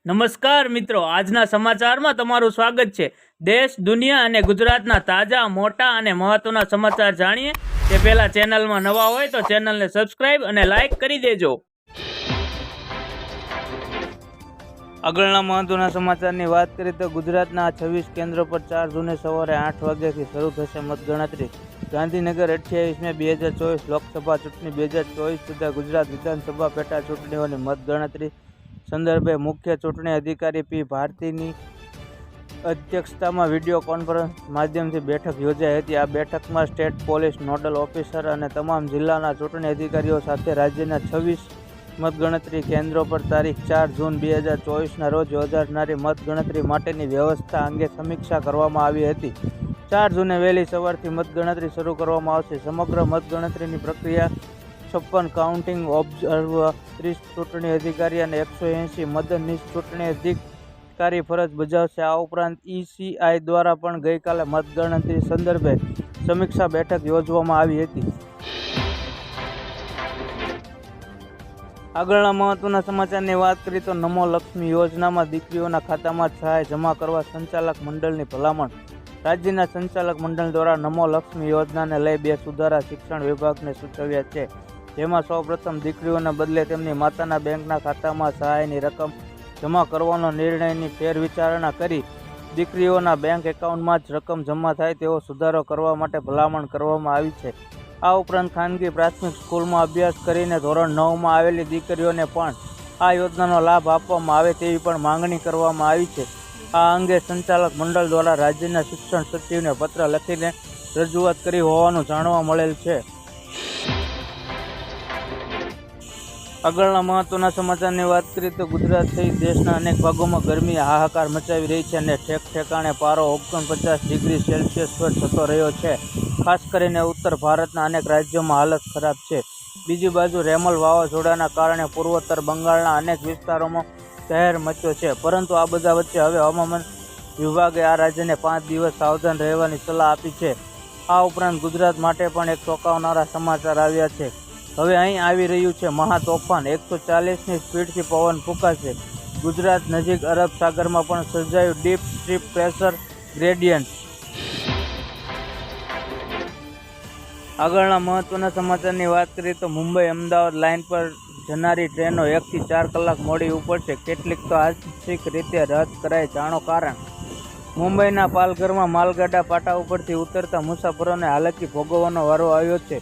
નમસ્કાર મિત્રો, આજના સમાચારમાં તમારું સ્વાગત છે। દેશ, દુનિયા અને ગુજરાતના તાજા, મોટા અને મહત્વના સમાચાર જાણીએ તે પહેલા ચેનલમાં નવા હોય તો ચેનલને સબસ્ક્રાઇબ અને લાઇક કરી દેજો। આગળના મહત્વના સમાચારની વાત કરીએ તો ગુજરાતના 26 કેન્દ્રો પર 4 જૂને સવારે 8 વાગ્યાથી શરૂ થશે મતગણતરી। ગાંધીનગર 28 મે 2024 લોકસભા ચૂંટણી 2024 તથા ગુજરાત વિધાનસભા પેટા ચૂંટણીઓની મતગણતરી સંદર્ભે મુખ્ય ચૂંટણી અધિકારી પી ભારતીની અધ્યક્ષતામાં વિડીયો કોન્ફરન્સ માધ્યમથી બેઠક યોજાઈ હતી। આ બેઠકમાં સ્ટેટ પોલીસ નોડલ ઓફિસર અને તમામ જિલ્લાના ચૂંટણી અધિકારીઓ સાથે રાજ્યના 26 મતગણતરી કેન્દ્રો પર તારીખ 4 જૂન 2024ના રોજ યોજાનારી મતગણતરી માટેની વ્યવસ્થા અંગે સમીક્ષા કરવામાં આવી હતી। 4 જૂને વહેલી સવારથી મતગણતરી શરૂ કરવામાં આવશે। સમગ્ર મતગણતરીની પ્રક્રિયા 56 કાઉન્ટિંગ ઓબ્ઝર્વર, 30 ચૂંટણી અધિકારી અને 180 મદદનીશ ચૂંટણી અધિકારી ફરજ બજાવશે। આ ઉપરાંત ECI દ્વારા પણ ગઈકાલે મતગણતરી સંદર્ભે સમીક્ષા બેઠક યોજવામાં આવી હતી। આગળના મહત્વના સમાચારની વાત કરીએ તો નમો લક્ષ્મી યોજનામાં દીકરીઓના ખાતામાં સહાય જમા કરવા સંચાલક મંડળની ભલામણ। રાજ્યના સંચાલક મંડળ દ્વારા નમો લક્ષ્મી યોજનાને લઈ 2 સુધારા શિક્ષણ વિભાગને સૂચવ્યા છે। જેમાં સૌપ્રથમ દીકરીઓને બદલે તેમની માતાના બેંકના ખાતામાં સહાયની રકમ જમા કરવાનો નિર્ણયની ફેરવિચારણા કરી દીકરીઓના બેંક એકાઉન્ટમાં જ રકમ જમા થાય તેવો સુધારો કરવા માટે ભલામણ કરવામાં આવી છે। આ ઉપરાંત ખાનગી પ્રાથમિક સ્કૂલમાં અભ્યાસ કરીને ધોરણ 9માં આવેલી દીકરીઓને પણ આ યોજનાનો લાભ આપવામાં આવે તેવી પણ માંગણી કરવામાં આવી છે। આ અંગે સંચાલક મંડળ દ્વારા રાજ્યના શિક્ષણ સચિવને પત્ર લખીને રજૂઆત કરી હોવાનું જાણવા મળેલ છે। આગળના મહત્વના સમાચારની વાત કરીએ તો ગુજરાત સહિત દેશના અનેક ભાગોમાં ગરમી હાહાકાર મચાવી રહી છે અને ઠેક ઠેકાણે પારો 49 ડિગ્રી સેલ્સિયસ પર જતો રહ્યો છે। ખાસ કરીને ઉત્તર ભારતના અનેક રાજ્યોમાં હાલત ખરાબ છે। બીજી બાજુ રેમલ વાવાઝોડાના કારણે પૂર્વોત્તર બંગાળના અનેક વિસ્તારોમાં કહેર મચ્યો છે, પરંતુ આ બધા વચ્ચે હવે હવામાન વિભાગે આ રાજ્યને 5 દિવસ સાવધાન રહેવાની સલાહ આપી છે। આ ઉપરાંત ગુજરાત માટે પણ એક ચોંકાવનારા સમાચાર આવ્યા છે। હવે અહીં આવી રહ્યું છે મહા તોફાન, 140ની સ્પીડથી પવન ફૂંકાશે। ગુજરાત નજીક અરબ સાગરમાં પણ સર્જાયું ડીપ સ્ટ્રીપ પ્રેશર ગ્રેડિયન્ટ। આગળના મહત્વના સમાચારની વાત કરીએ તો મુંબઈ અમદાવાદ લાઇન પર જનારી ટ્રેનો 1 થી 4 કલાક મોડી ઉપડશે। કેટલીક તો આંશિક રીતે રદ કરાય, જાણો કારણ। મુંબઈના પાલઘરમાં માલગાડા પાટા ઉપરથી ઉતરતા મુસાફરોને હાલાકી ભોગવવાનો વારો આવ્યો છે।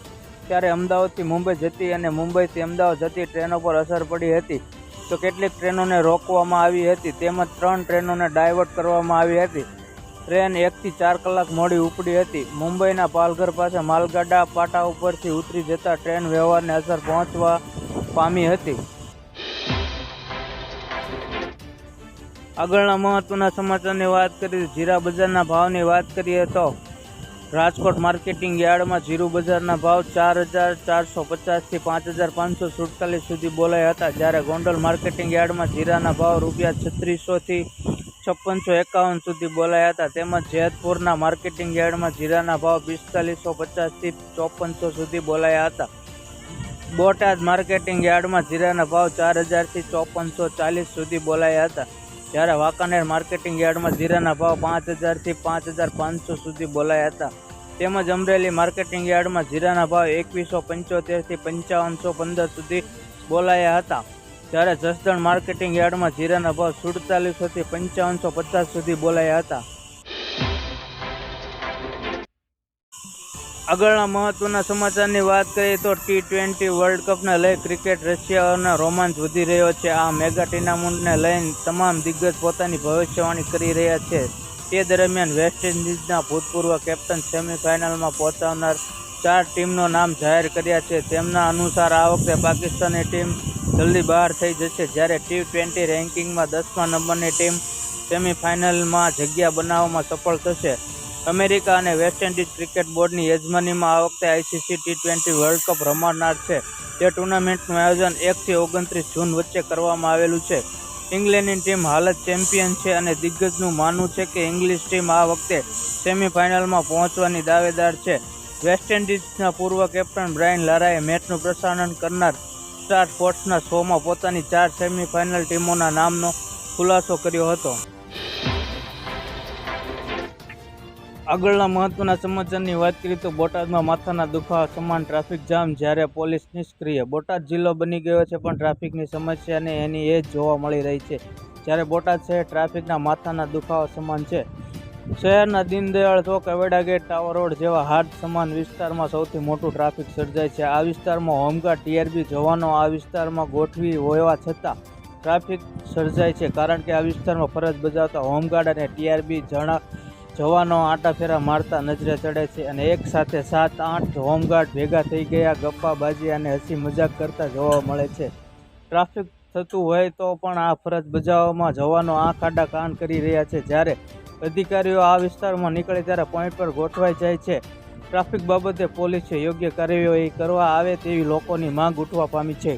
ત્યારે અમદાવાદથી મુંબઈ જતી અને મુંબઈથી અમદાવાદ જતી ટ્રેનો પર અસર પડી હતી તો કેટલીક ટ્રેનોને રોકવામાં આવી હતી તેમજ 3 ટ્રેનોને ડાયવર્ટ કરવામાં આવી હતી। ટ્રેન 1 થી 4 કલાક મોડી ઉપડી હતી। મુંબઈના પાલઘર પાસે માલગાડા પાટા ઉપરથી ઉતરી જતા ટ્રેન વ્યવહારને અસર પહોંચવા પામી હતી। આગળના મહત્વના સમાચારની વાત કરીએ જીરા બજારના ભાવની વાત કરીએ તો રાજકોટ માર્કેટિંગ યાર્ડમાં જીરું બજારના ભાવ 4,450 થી 5,547 સુધી બોલાયા હતા, જ્યારે ગોંડલ માર્કેટિંગ યાર્ડમાં જીરાના ભાવ ₹3600 થી 5651 સુધી બોલાયા હતા। તેમજ જેતપુરના માર્કેટિંગ યાર્ડમાં જીરાના ભાવ 4550 થી 5400 સુધી બોલાયા હતા। બોટાદ માર્કેટિંગ યાર્ડમાં જીરાના ભાવ 4000 થી 5440 સુધી બોલાયા હતા, જ્યારે વાંકાનેર માર્કેટિંગ યાર્ડમાં જીરાના ભાવ 5000 થી 5500 સુધી બોલાયા હતા। તેમજ અમરેલી માર્કેટિંગ યાર્ડમાં જીરાના ભાવ 2175 થી 5515 સુધી બોલાયા હતા, જ્યારે જસદણ માર્કેટિંગ યાર્ડમાં જીરાના ભાવ 4700 થી 5550 સુધી બોલાયા હતા। આગળના મહત્વના સમાચારની વાત કરીએ તો T20 વર્લ્ડ કપને લઈ ક્રિકેટ રશિયાનો રોમાંચ વધી રહ્યો છે। આ મેગા ટુર્નામેન્ટને લઈને તમામ દિગ્ગજ પોતાની ભવિષ્યવાણી કરી રહ્યા છે। તે દરમિયાન વેસ્ટ ઇન્ડિઝના ભૂતપૂર્વ કેપ્ટન સેમીફાઇનલમાં પહોંચનાર 4 ટીમનો નામ જાહેર કર્યા છે। તેમના અનુસાર આ વખતે પાકિસ્તાનની ટીમ જલ્દી બહાર થઈ જશે, જ્યારે T20 રેન્કિંગમાં 10મા નંબરની ટીમ સેમીફાઇનલમાં જગ્યા બનાવવામાં સફળ થશે। અમેરિકા અને વેસ્ટ ઇન્ડિઝ ક્રિકેટ બોર્ડની યજમાનીમાં આ વખતે ICC T20 વર્લ્ડ કપ રમાનાર છે। તે ટુર્નામેન્ટનું આયોજન 1 થી 29 જૂન વચ્ચે કરવામાં આવેલું છે। ઇંગ્લેન્ડની ટીમ હાલ જ ચેમ્પિયન છે અને દિગ્ગજનું માનવું છે કે ઇંગ્લિશ ટીમ આ વખતે સેમીફાઇનલમાં પહોંચવાની દાવેદાર છે। વેસ્ટ ઇન્ડિઝના પૂર્વ કેપ્ટન બ્રાયન લારાએ મેચનું પ્રસારણ કરનાર સ્ટાર સ્પોર્ટ્સના શોમાં પોતાની 4 સેમીફાઇનલ ટીમોના નામનો ખુલાસો કર્યો હતો. આગળના મહત્વના સમાચારની વાત કરીએ તો બોટાદમાં માથાના દુખાવા સમાન ટ્રાફિક જામ, જ્યારે પોલીસ નિષ્ક્રિય. બોટાદ જિલ્લો બની ગયો છે પણ ટ્રાફિકની સમસ્યાને એની એ જ જોવા મળી રહી છે. જ્યારે બોટાદ શહેર ટ્રાફિકના માથાના દુખાવા સમાન છે. શહેરના દીનદયાળ ચોક, અવેડા ગેટ, ટાવર રોડ જેવા હાટ સમાન વિસ્તારમાં સૌથી મોટું ટ્રાફિક સર્જાય છે. આ વિસ્તારમાં હોમગાર્ડ, ટીઆરબી જવાનો આ વિસ્તારમાં ગોઠવી હોવા છતાં ટ્રાફિક સર્જાય છે, કારણ કે આ વિસ્તારમાં ફરજ બજાવતા હોમગાર્ડ અને ટીઆરબી જવાનો આંટાફેરા મારતા નજરે ચડે છે અને એક સાથે 7-8 હોમગાર્ડ ભેગા થઈ ગયા ગપ્પાબાજી અને હસી મજાક કરતા જોવા મળે છે. ટ્રાફિક થતું હોય તો પણ આ ફરજ બજાવવામાં જવાનો આંખ આડા કાન કરી રહ્યા છે. જ્યારે અધિકારીઓ આ વિસ્તારમાં નીકળે ત્યારે પોઈન્ટ પર ગોઠવાઈ જાય છે. ટ્રાફિક બાબતે પોલીસે યોગ્ય કાર્યવાહી કરવા આવે તેવી લોકોની માંગ ઉઠવા પામી છે.